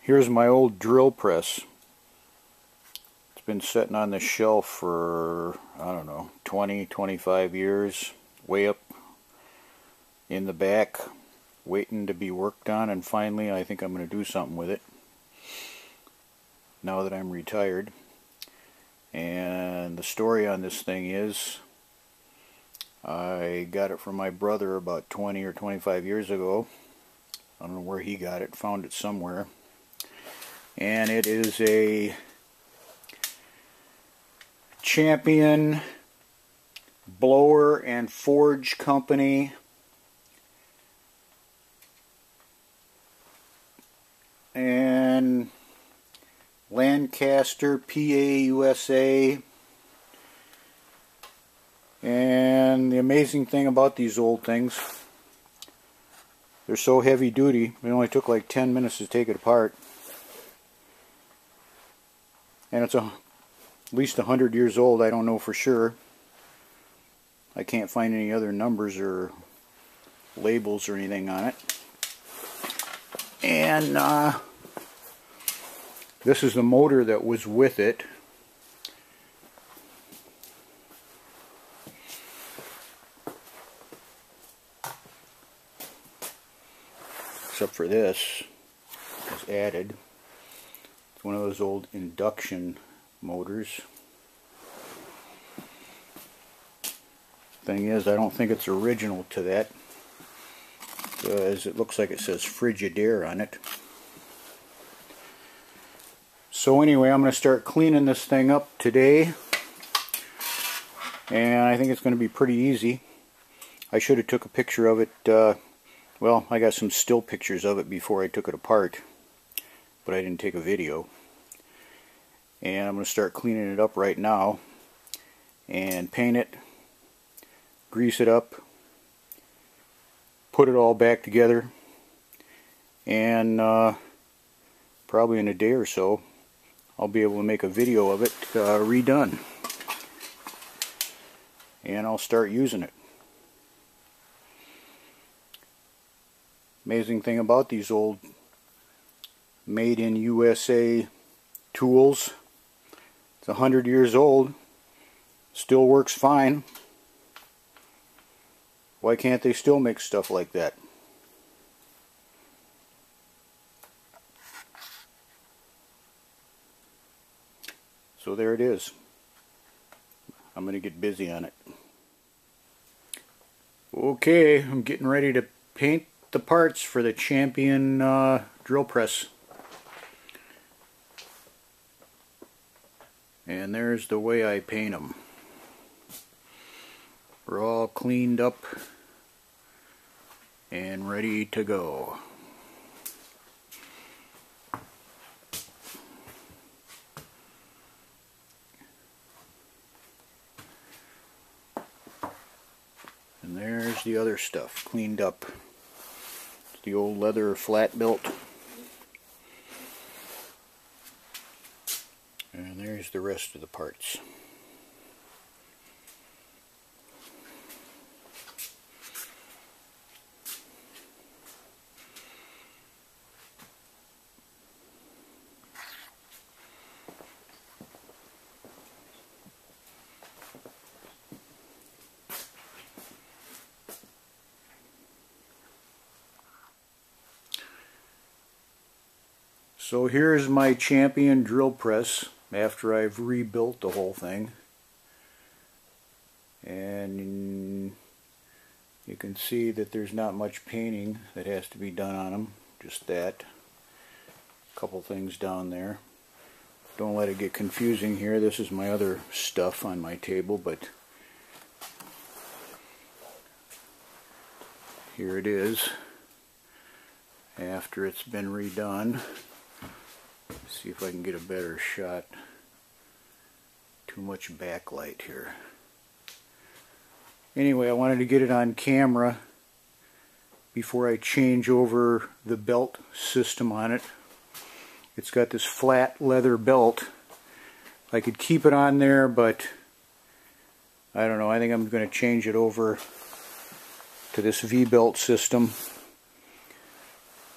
Here's my old drill press. It's been sitting on the shelf for, I don't know, 20-25 years, way up in the back, waiting to be worked on, and finally I think I'm going to do something with it now that I'm retired. And the story on this thing is, I got it from my brother about 20 or 25 years ago. I don't know where he got it, found it somewhere. And it is a Champion blower and forge company. And Lancaster, PA, USA. And the amazing thing about these old things, they're so heavy duty, it only took like 10 minutes to take it apart. And it's at least 100 years old, I don't know for sure. I can't find any other numbers or labels or anything on it. And this is the motor that was with it. Except for this, was added. It's one of those old induction motors. Thing is, I don't think it's original to that, because it looks like it says Frigidaire on it. So anyway, I'm going to start cleaning this thing up today, and I think it's going to be pretty easy. I should have took a picture of it. Well, I got some still pictures of it before I took it apart, but I didn't take a video. And I'm going to start cleaning it up right now and paint it, grease it up, put it all back together, and probably in a day or so I'll be able to make a video of it redone, and I'll start using it. Amazing thing about these old made in USA tools, it's 100 years old, still works fine. Why can't they still make stuff like that? So there it is. I'm going to get busy on it. Okay, I'm getting ready to paint the parts for the Champion drill press. And there's the way I paint them. We're all cleaned up and ready to go. And there's the other stuff cleaned up. It's the old leather flat belt. And there's the rest of the parts. So here's my Champion drill press after I've rebuilt the whole thing, and you can see that there's not much painting that has to be done on them, just that. A couple things down there. Don't let it get confusing here. This is my other stuff on my table, but here it is after it's been redone. See if I can get a better shot. Too much backlight here. Anyway, I wanted to get it on camera before I change over the belt system on it. It's got this flat leather belt. I could keep it on there, but I don't know. I think I'm going to change it over to this V-belt system.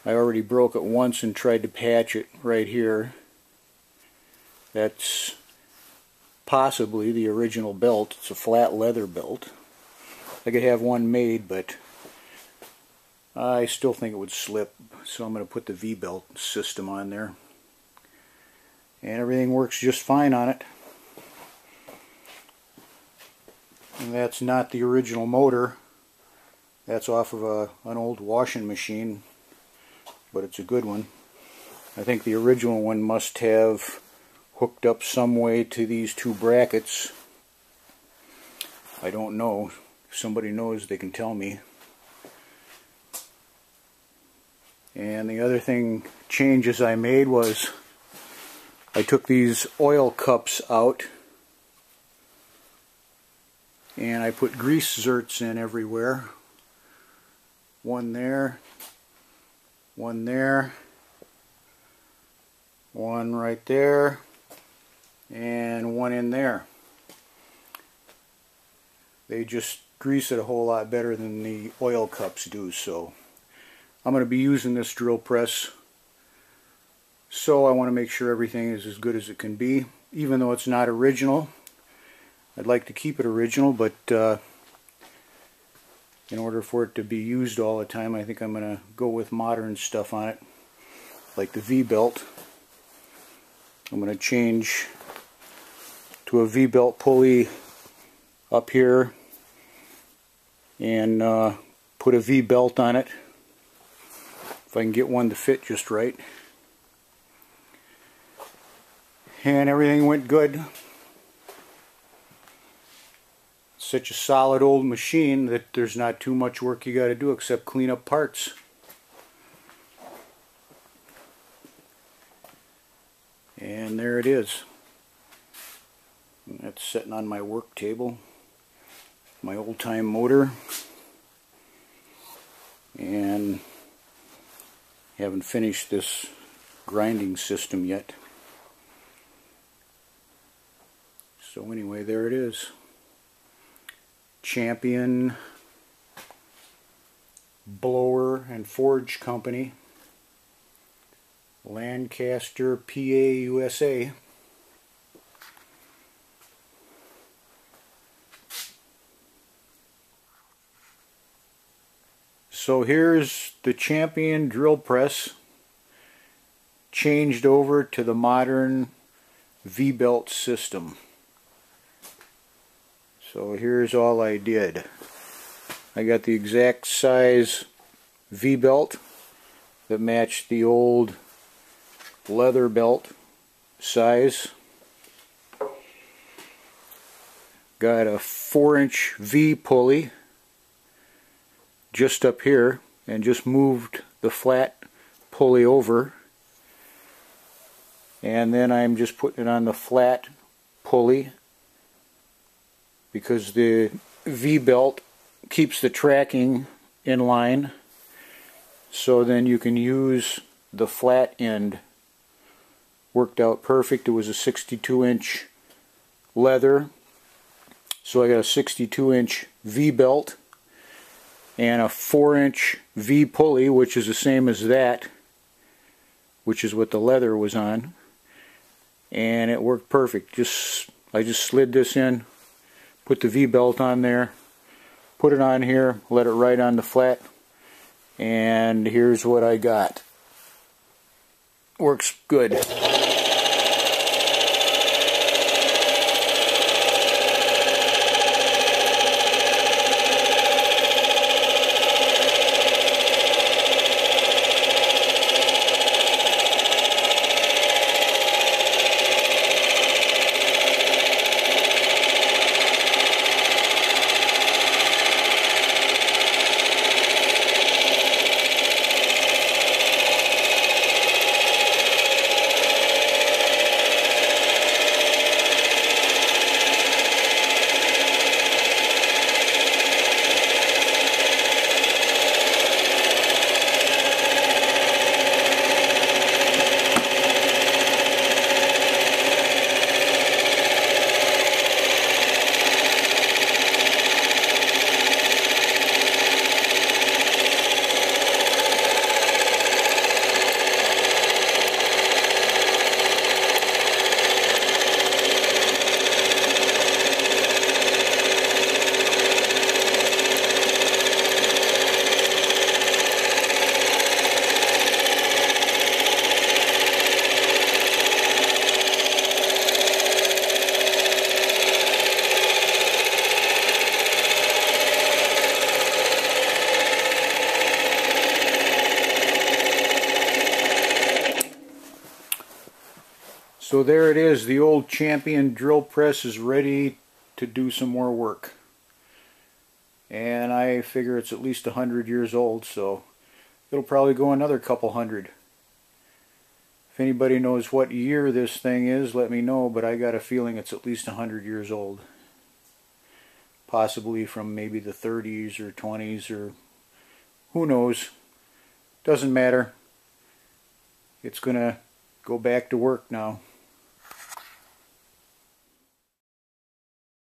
I already broke it once and tried to patch it right here. That's possibly the original belt. It's a flat leather belt. I could have one made, but I still think it would slip, so I'm going to put the V-belt system on there. And everything works just fine on it. And that's not the original motor. That's off of an old washing machine, but it's a good one. I think the original one must have hooked up some way to these two brackets. I don't know. If somebody knows, they can tell me. And the other changes I made was I took these oil cups out and I put grease zerts in everywhere. One there, one there, one right there, and one in there. They just grease it a whole lot better than the oil cups do, so I'm going to be using this drill press, so I want to make sure everything is as good as it can be. Even though it's not original, I'd like to keep it original, but in order for it to be used all the time, I think I'm going to go with modern stuff on it, like the V-belt. I'm going to change to a V-belt pulley up here and put a V-belt on it, if I can get one to fit just right. And everything went good. It's such a solid old machine that there's not too much work you got to do except clean up parts. And there it is. And that's sitting on my work table. My old-time motor. And haven't finished this grinding system yet. So anyway, there it is. Champion Blower and Forge Company, Lancaster, PA, USA. So here's the Champion drill press changed over to the modern V-belt system. So here's all I did. I got the exact size V-belt that matched the old leather belt size. Got a 4-inch V pulley just up here, and just moved the flat pulley over, and then I'm just putting it on the flat pulley because the V-belt keeps the tracking in line, so then you can use the flat end. Worked out perfect. It was a 62-inch leather, so I got a 62-inch V-belt and a 4-inch V pulley, which is the same as that, which is what the leather was on, and it worked perfect. I just slid this in, put the V-belt on there, put it on here, let it ride on the flat, and here's what I got. Works good. So there it is, the old Champion drill press is ready to do some more work. And I figure it's at least 100 years old, so it'll probably go another couple hundred. If anybody knows what year this thing is, let me know, but I got a feeling it's at least 100 years old. Possibly from maybe the 30s or 20s, or who knows. Doesn't matter. It's gonna go back to work now.